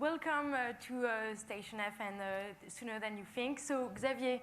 welcome to Station F and Sooner Than You Think. So Xavier,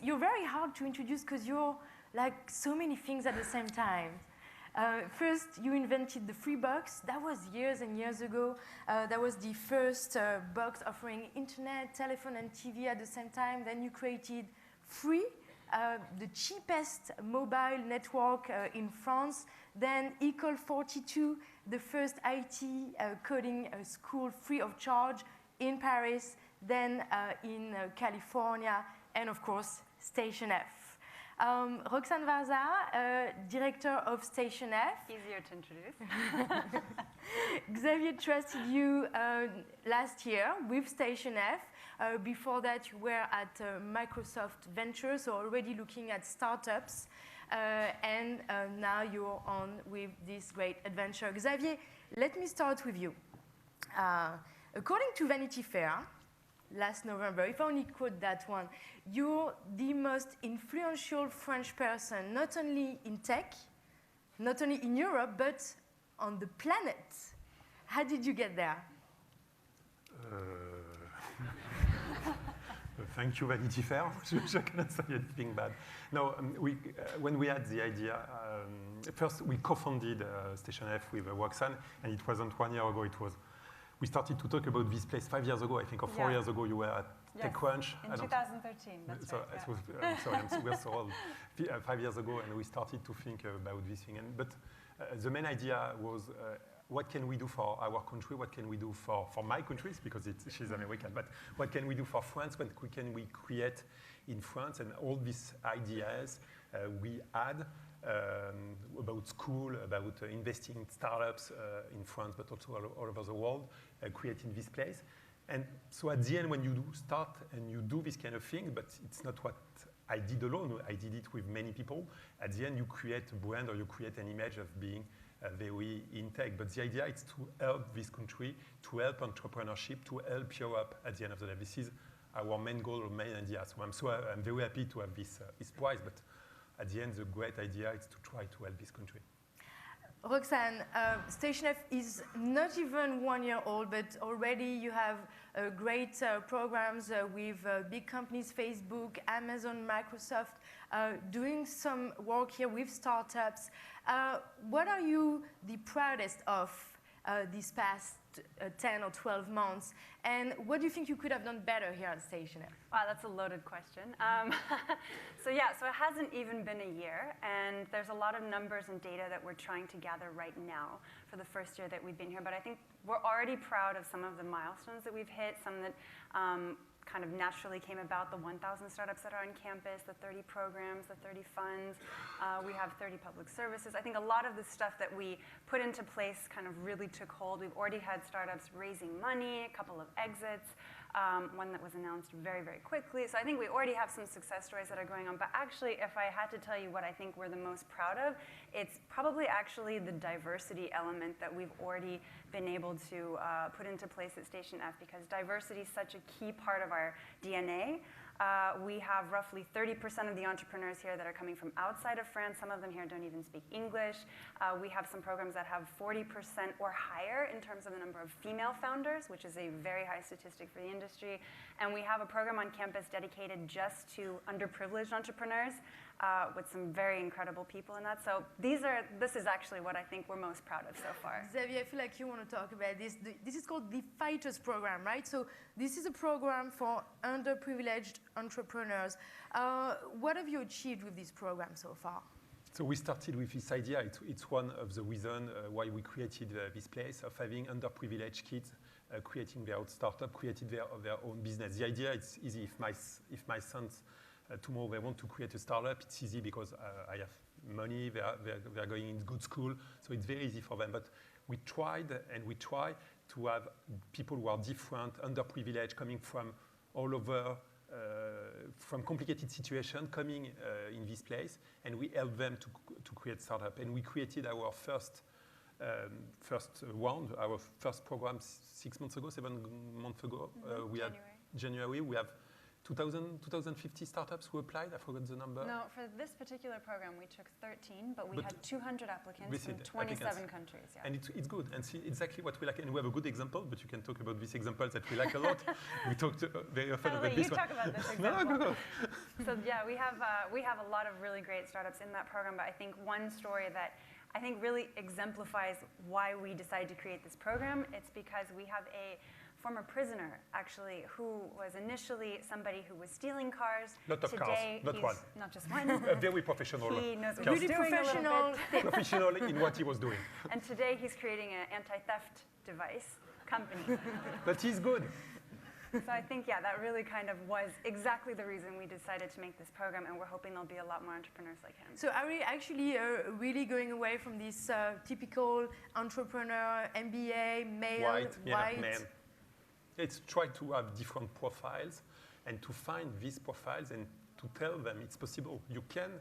you're very hard to introduce because you're like so many things at the same time. First, you invented the free box. That was years and years ago. That was the first box offering internet, telephone, and TV at the same time. Then you created Free, the cheapest mobile network in France. Then École 42, the first IT coding school free of charge in Paris. Then in California, and of course, Station F. Roxanne Varza, director of Station F. Easier to introduce. Xavier trusted you last year with Station F. Before that, you were at Microsoft Ventures, so already looking at startups. And now you're on with this great adventure. Xavier, let me start with you. According to Vanity Fair, last November, if I only quote that one, you're the most influential French person, not only in tech, not only in Europe, but on the planet. How did you get there? Thank you, Vanity Fair. I cannot say anything bad. No, when we had the idea, first we co-founded Station F with Roxanne, and it wasn't 1 year ago. We started to talk about this place 5 years ago, I think, or 4 years ago. You were at TechCrunch. In 2013, that's right. I'm sorry, we're so old. 5 years ago, and we started to think about this thing. But the main idea was, what can we do for our country? What can we do for my country? Because she's American. But what can we do for France? What can we create in France? And all these ideas we had about school, about investing in startups in France, but also all over the world, creating this place. And so at the end, when you start and you do this kind of thing, but it's not what I did alone, I did it with many people. At the end, you create a brand or you create an image of being very in tech. But the idea is to help this country, to help entrepreneurship, to help Europe at the end of the day. This is our main goal or main idea. So I'm very happy to have this prize. But at the end, the great idea is to try to help this country. Roxanne, Station F is not even 1 year old, but already you have great programs with big companies, Facebook, Amazon, Microsoft, doing some work here with startups. What are you the proudest of these past 10 or 12 months? And what do you think you could have done better here at Station F? Wow, that's a loaded question. So it hasn't even been a year, and there's a lot of numbers and data that we're trying to gather right now for the first year that we've been here. But I think we're already proud of some of the milestones that we've hit, some that kind of naturally came about, the 1,000 startups that are on campus, the 30 programs, the 30 funds. We have 30 public services. I think a lot of the stuff that we put into place kind of really took hold. We've already had startups raising money, a couple of exits, one that was announced very, very quickly. So I think we already have some success stories that are going on. But actually, if I had to tell you what I think we're the most proud of, it's probably actually the diversity element that we've already been able to put into place at Station F, because diversity is such a key part of our DNA. We have roughly 30% of the entrepreneurs here that are coming from outside of France. Some of them here don't even speak English. We have some programs that have 40% or higher in terms of the number of female founders, which is a very high statistic for the industry. And we have a program on campus dedicated just to underprivileged entrepreneurs with some very incredible people in that. So this is actually what I think we're most proud of so far. Xavier, I feel like you want to talk about this. This is called the Fighters Program, right? So this is a program for underprivileged entrepreneurs. What have you achieved with this program so far? So we started with this idea. It's one of the reasons why we created this place of having underprivileged kids creating their own startup, creating their own business. The idea is easy. If my sons tomorrow they want to create a startup, it's easy because I have money, they're going in good school, so it's very easy for them. But we tried and we try to have people who are different, underprivileged, coming from all over, from complicated situations, coming in this place, and we help them to create startup. And we created our first round, our first program 6 months ago, 7 months ago. We had January. We have 2,050 startups who applied? I forgot the number. No, for this particular program, we took 13, but we had 200 applicants from 27 countries. Yeah. And it's good, and see exactly what we like. And we have a good example, but you can talk about this example that we like a lot. We talked very often about this you one. talk about this example. No, go. So yeah, we have a lot of really great startups in that program, but I think one story that I think really exemplifies why we decided to create this program, it's because we have a former prisoner, actually, who was initially somebody who was stealing cars. Lot of Today, cars, not one. Not just one. A very professional. He knows what really he's doing professional. Professional in what he was doing. And today he's creating an anti-theft device company. But he's good. So I think, yeah, that really kind of was exactly the reason we decided to make this program, and we're hoping there'll be a lot more entrepreneurs like him. So are we actually really going away from this typical entrepreneur, MBA, male, white? Man. It's try to have different profiles and to find these profiles and to tell them it's possible. You can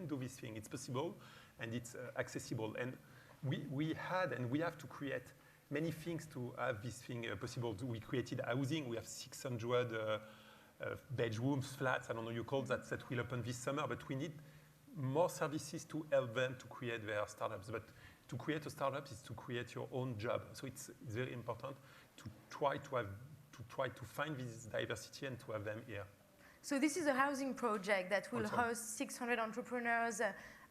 do this thing. It's possible and it's accessible. And we had and we have to create many things to have this thing possible. We created housing. We have 600 bedrooms, flats, I don't know you call that will open this summer. But we need more services to help them to create their startups. But to create a startup is to create your own job. So it's very important to try to find this diversity and to have them here. So this is a housing project that will host 600 entrepreneurs,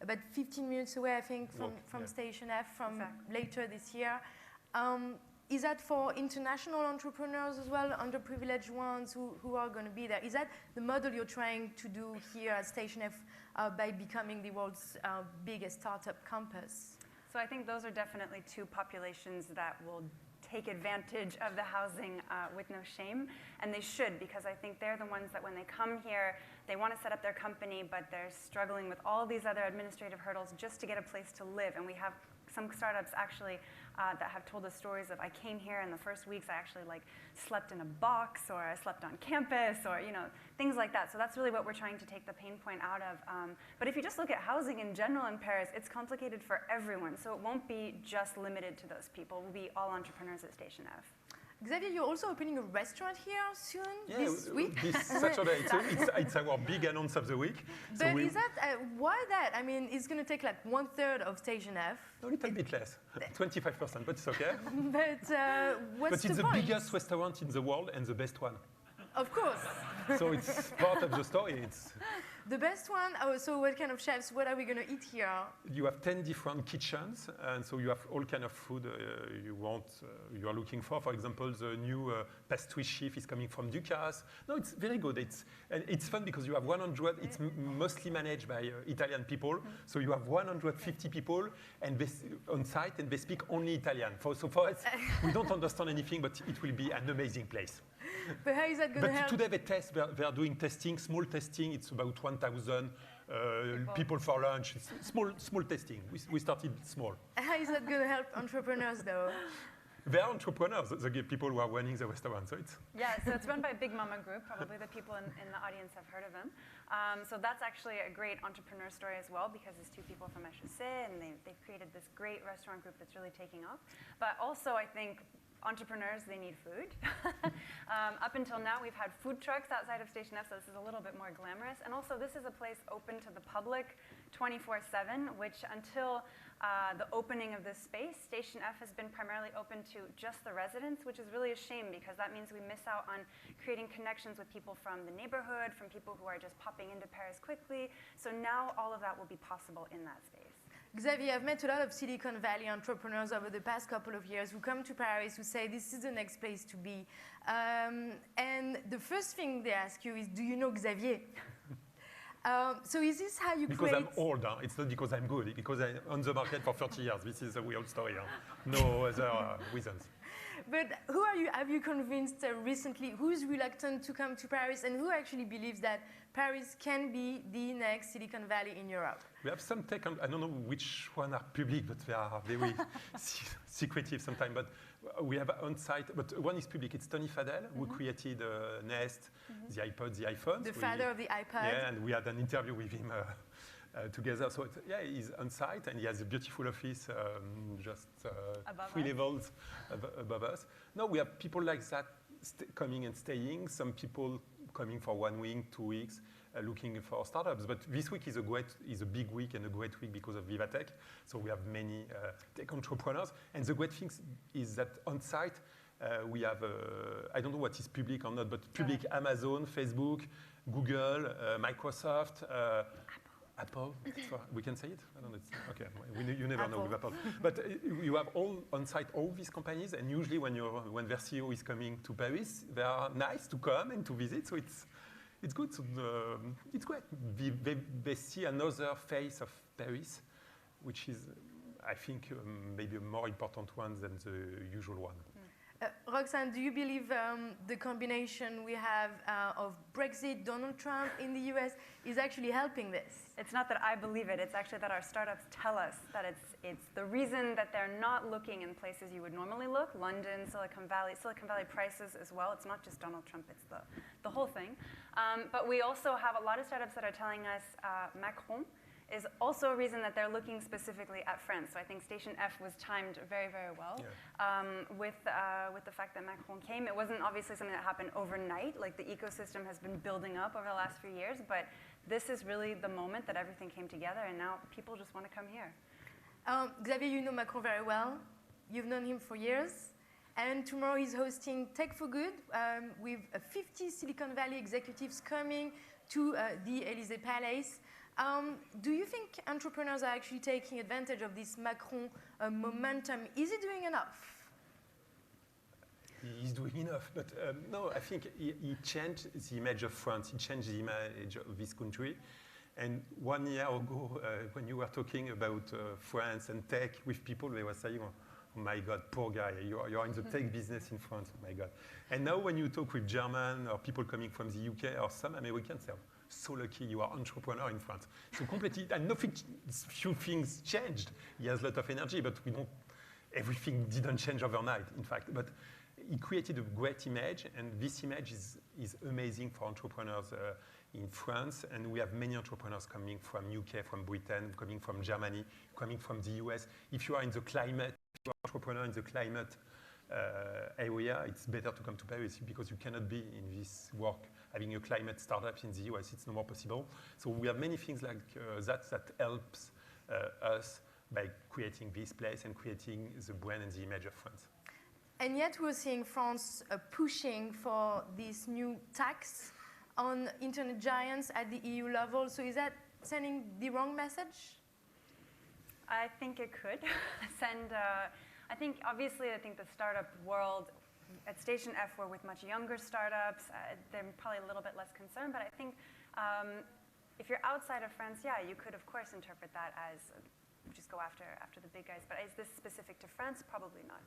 about 15 minutes away, I think, from Station F, later this year. Is that for international entrepreneurs as well, underprivileged ones who are going to be there? Is that the model you're trying to do here at Station F by becoming the world's biggest startup campus? So I think those are definitely two populations that will take advantage of the housing with no shame, and they should, because I think they're the ones that when they come here, they want to set up their company, but they're struggling with all these other administrative hurdles just to get a place to live. And we have some startups actually that have told us stories of, I came here in the first weeks, I actually slept in a box, or I slept on campus, or things like that. So that's really what we're trying to take the pain point out of. But if you just look at housing in general in Paris, it's complicated for everyone. So it won't be just limited to those people. We'll be all entrepreneurs at Station F. Xavier, you're also opening a restaurant here soon, this week? This Saturday. It's our big announce of the week. But is that, why that? I mean, it's going to take 1/3 of Station F. A little bit less, 25%, but it's okay. But what's the point? But it's the biggest restaurant in the world and the best one. Of course. So it's part of the story. It's the best one. Oh, so what kind of chefs? What are we going to eat here? You have 10 different kitchens, and so you have all kind of food you are looking for. For example, the new pastry chef is coming from Ducasse. No, it's very good. It's fun because you have 100. It's mostly managed by Italian people. So you have 150 people and on site, and they speak only Italian. So for us, we don't understand anything, but it will be an amazing place. But how is that going to help? Today they are doing testing, small testing. It's about 1,000 people for lunch. It's small testing. We started small. How is that going to help entrepreneurs, though? They are entrepreneurs, the people who are running the restaurant. So it's run by Big Mama Group. Probably the people in the audience have heard of them. So that's actually a great entrepreneur story as well, because it's two people from HEC, and they've created this great restaurant group that's really taking off. But also, I think entrepreneurs, they need food. Up until now, we've had food trucks outside of Station F, so this is a little bit more glamorous. And also, this is a place open to the public 24/7, which until the opening of this space, Station F has been primarily open to just the residents, which is really a shame, because that means we miss out on creating connections with people from the neighborhood, from people who are just popping into Paris quickly. So now all of that will be possible in that space. Xavier, I've met a lot of Silicon Valley entrepreneurs over the past couple of years who come to Paris, who say this is the next place to be. And the first thing they ask you is, do you know Xavier? So is this how you create? Because I'm old. It's not because I'm good. Because I'm on the market for 30 years. This is a real story. No other reasons. But who have you convinced recently? Who's reluctant to come to Paris, and who actually believes that Paris can be the next Silicon Valley in Europe? We have some tech, I don't know which one are public, but they are very secretive sometimes. But we have on-site, but one is public. It's Tony Fadell, who created Nest, the iPod, the iPhone. The father of the iPod. Yeah, and we had an interview with him together. So he's on site, and he has a beautiful office just 3 levels above us. No, we have people like that coming and staying. Some people coming for 1 week, 2 weeks, looking for startups. But this week is a big week and a great week because of Vivatech. So we have many tech entrepreneurs. And the great thing is that on site, we have, I don't know what is public or not, but public Amazon, Facebook, Google, Microsoft, Apple. We can say it? I don't know. Okay, you never know with Apple. But you have all on site all these companies, and usually when their CEO is coming to Paris, they are nice to come and to visit. So it's good. So it's great. They see another face of Paris, which is, I think, maybe a more important one than the usual one. Roxanne, do you believe the combination we have of Brexit, Donald Trump in the US is actually helping this? It's not that I believe it. It's actually that our startups tell us that it's the reason that they're not looking in places you would normally look, London, Silicon Valley prices as well. It's not just Donald Trump, it's the whole thing. But we also have a lot of startups that are telling us Macron is also a reason that they're looking specifically at France. So I think Station F was timed very, very well with the fact that Macron came. It wasn't obviously something that happened overnight. Like the ecosystem has been building up over the last few years, but this is really the moment that everything came together, and now people just want to come here. Xavier, you know Macron very well. You've known him for years. And tomorrow he's hosting Tech for Good with 50 Silicon Valley executives coming to the Élysée Palace. Do you think entrepreneurs are actually taking advantage of this Macron momentum? Is he doing enough? He's doing enough, but no, I think he changed the image of France. He changed the image of this country. And 1 year ago, when you were talking about France and tech with people, they were saying, oh my God, poor guy, you're in the tech business in France, oh my God. And now when you talk with German or people coming from the UK or some Americans, say, so lucky you are entrepreneur in France. So completely, and nothing, few things changed. He has a lot of energy, but everything didn't change overnight, in fact. But he created a great image, and this image is amazing for entrepreneurs in France. And we have many entrepreneurs coming from UK, from Britain, coming from Germany, coming from the US. If you are in the climate, if you are an entrepreneur in the climate area, it's better to come to Paris because you cannot be in this work having a climate startup in the US. It's no more possible. So we have many things like that helps us by creating this place and creating the brand and the image of France. And yet we're seeing France pushing for this new tax on internet giants at the EU level. So is that sending the wrong message? I think it could send. I think the startup world at Station F, we're with much younger startups. They're probably a little bit less concerned, but I think if you're outside of France, yeah, you could of course interpret that as just go after the big guys. But is this specific to France? Probably not.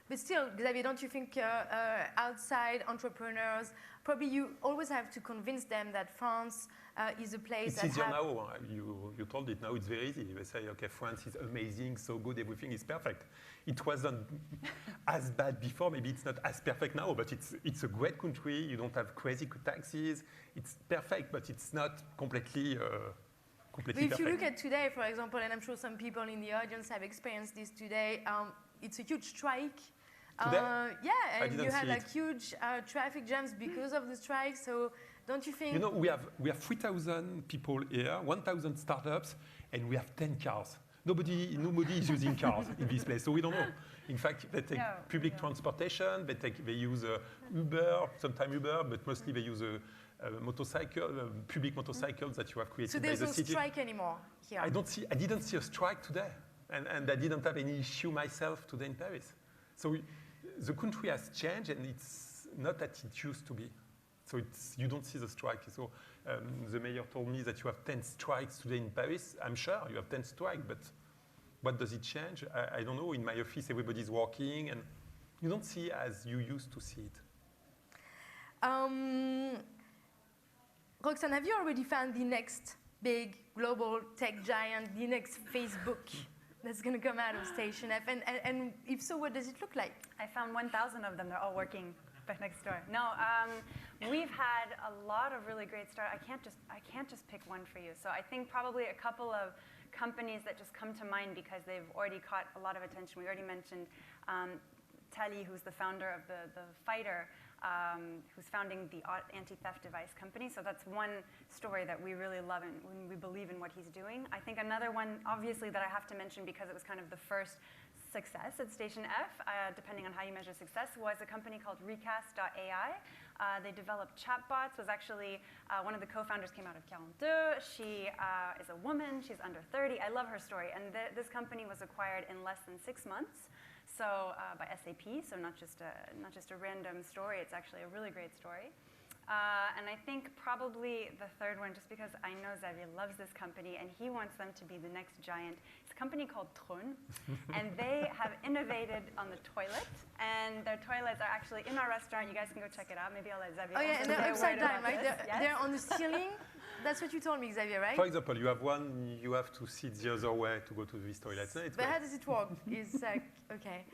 But still, Xavier, don't you think outside entrepreneurs, probably you always have to convince them that France is a place it's easier now. You told it now. It's very easy. They say, okay, France is amazing, so good, everything is perfect. It wasn't as bad before. Maybe it's not as perfect now, but it's a great country. You don't have crazy taxes. It's perfect, but it's not completely but if you look at today, for example, and I'm sure some people in the audience have experienced this today, it's a huge strike. Today? Yeah, and you had like huge traffic jams because of the strike. So don't you think? You know, we have 3,000 people here, 1,000 startups, and we have 10 cars. Nobody is using cars in this place, so we don't know. In fact, they take public transportation. They use Uber, sometimes Uber, but mostly they use motorcycle, public motorcycles that you have created by the city. So there's no strike anymore here. I didn't see a strike today, and I didn't have any issue myself today in Paris. So the country has changed, and it's not that it used to be. So you don't see the strike. So the mayor told me that you have 10 strikes today in Paris. I'm sure you have 10 strikes, but what does it change? I don't know. In my office, everybody's working, and you don't see as you used to see it. Roxanne, have you already found the next big global tech giant, the next Facebook that's going to come out of Station F? And if so, what does it look like? I found 1,000 of them. They're all working right next door. No, we've had a lot of really great startups. I can't just pick one for you. So I think probably a couple of companies that just come to mind because they've already caught a lot of attention. We already mentioned Tali, who's the founder of the Fighter. who's founding the anti-theft device company. So that's one story that we really love and we believe in what he's doing. I think another one, obviously, that I have to mention because it was kind of the first success at Station F, depending on how you measure success, was a company called Recast.ai. They developed chatbots, was actually one of the co-founders came out of 42. She is a woman, she's under 30. I love her story. And this company was acquired in less than 6 months. So by SAP, so not just a random story, it's actually a really great story. And I think probably the third one, just because I know Xavier loves this company and he wants them to be the next giant. It's a company called Tron, and they have innovated on the toilet, and their toilets are actually in our restaurant. You guys can go check it out. Maybe I'll let Xavier. Oh yeah, and they're upside down, right? Yes? They're on the ceiling. That's what you told me, Xavier, right? For example, you have one, you have to sit the other way to go to this toilet. No, but how does it work? It's like, okay.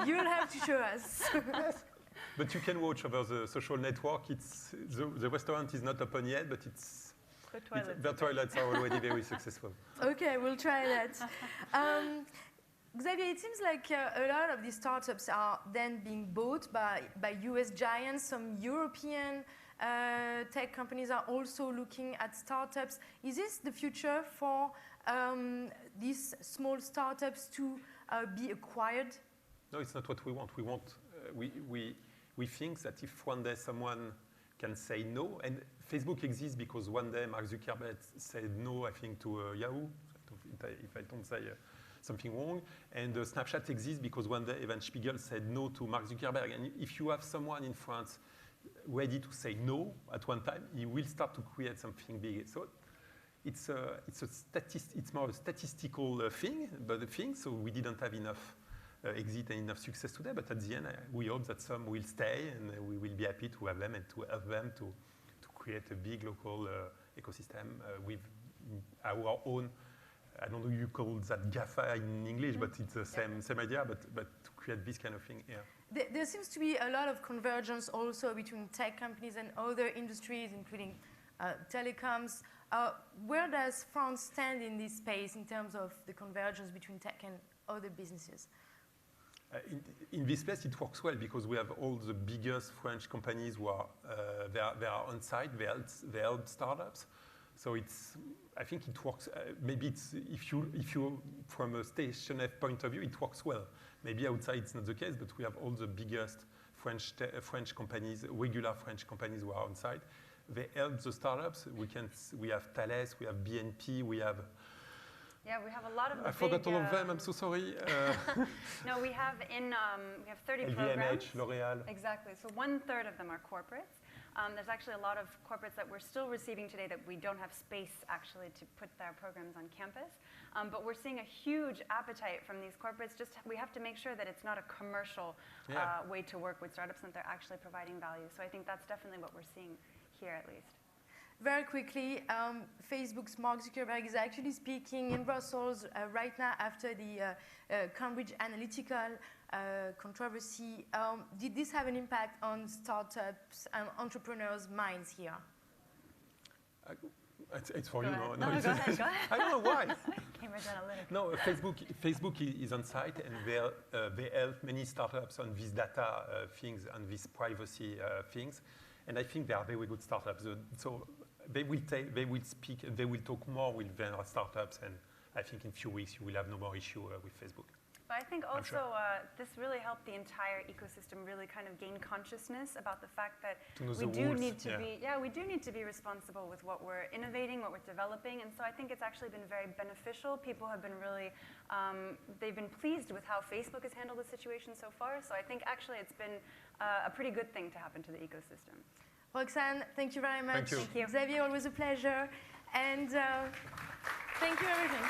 You'll have to show us. But you can watch over the social network. It's the restaurant is not open yet, but the toilets are already very successful. Okay, we'll try that. Xavier, it seems like a lot of these startups are then being bought by US giants. Some European tech companies are also looking at startups. Is this the future for these small startups to be acquired? No, it's not what we want. We want we think that if one day someone can say no, and Facebook exists because one day Mark Zuckerberg said no, I think, to Yahoo, if I don't say something wrong, and Snapchat exists because one day Evan Spiegel said no to Mark Zuckerberg. And if you have someone in France ready to say no at one time, he will start to create something big. So it's more a statistical thing, so we didn't have enough exit and enough success today, but at the end, we hope that some will stay, and we will be happy to have them and to help them to create a big local ecosystem with our own. I don't know you call that GAFA in English, but it's the same idea. But to create this kind of thing, yeah. There seems to be a lot of convergence also between tech companies and other industries, including telecoms. Where does France stand in this space in terms of the convergence between tech and other businesses? In this space, it works well because we have all the biggest French companies who are they are on site. They help startups. So I think it works. Maybe if you from a Station F point of view, it works well. Maybe outside it's not the case, but we have all the biggest French companies, regular French companies who are on site. They help the startups. We have Thales, we have BNP, we have. Yeah, we have a lot of the I forgot all of them, I'm so sorry. No, we have 30 LVMH, programs. L'Oréal. Exactly, so 1/3 of them are corporates. There's actually a lot of corporates that we're still receiving today that we don't have space actually to put their programs on campus. But we're seeing a huge appetite from these corporates. We have to make sure that it's not a commercial way to work with startups and that they're actually providing value. So I think that's definitely what we're seeing here at least. Very quickly, Facebook's Mark Zuckerberg is actually speaking in Brussels right now after the Cambridge Analytica controversy. Did this have an impact on startups and entrepreneurs' minds here? It's for you. No, go ahead. I don't know why. Cambridge Analytica. No, Facebook is on site, and they help many startups on these data things and these privacy things. And I think they are very good startups. So they will speak, they will talk more with their startups, and I think in a few weeks you will have no more issue with Facebook. But I think also this really helped the entire ecosystem really kind of gain consciousness about the fact that we do need to be responsible with what we're innovating, what we're developing, and so I think it's actually been very beneficial. People have been really, they've been pleased with how Facebook has handled the situation so far. So I think actually it's been a pretty good thing to happen to the ecosystem. Roxanne, thank you very much. Thank you. Thank you. Xavier, always a pleasure. And thank you, everything.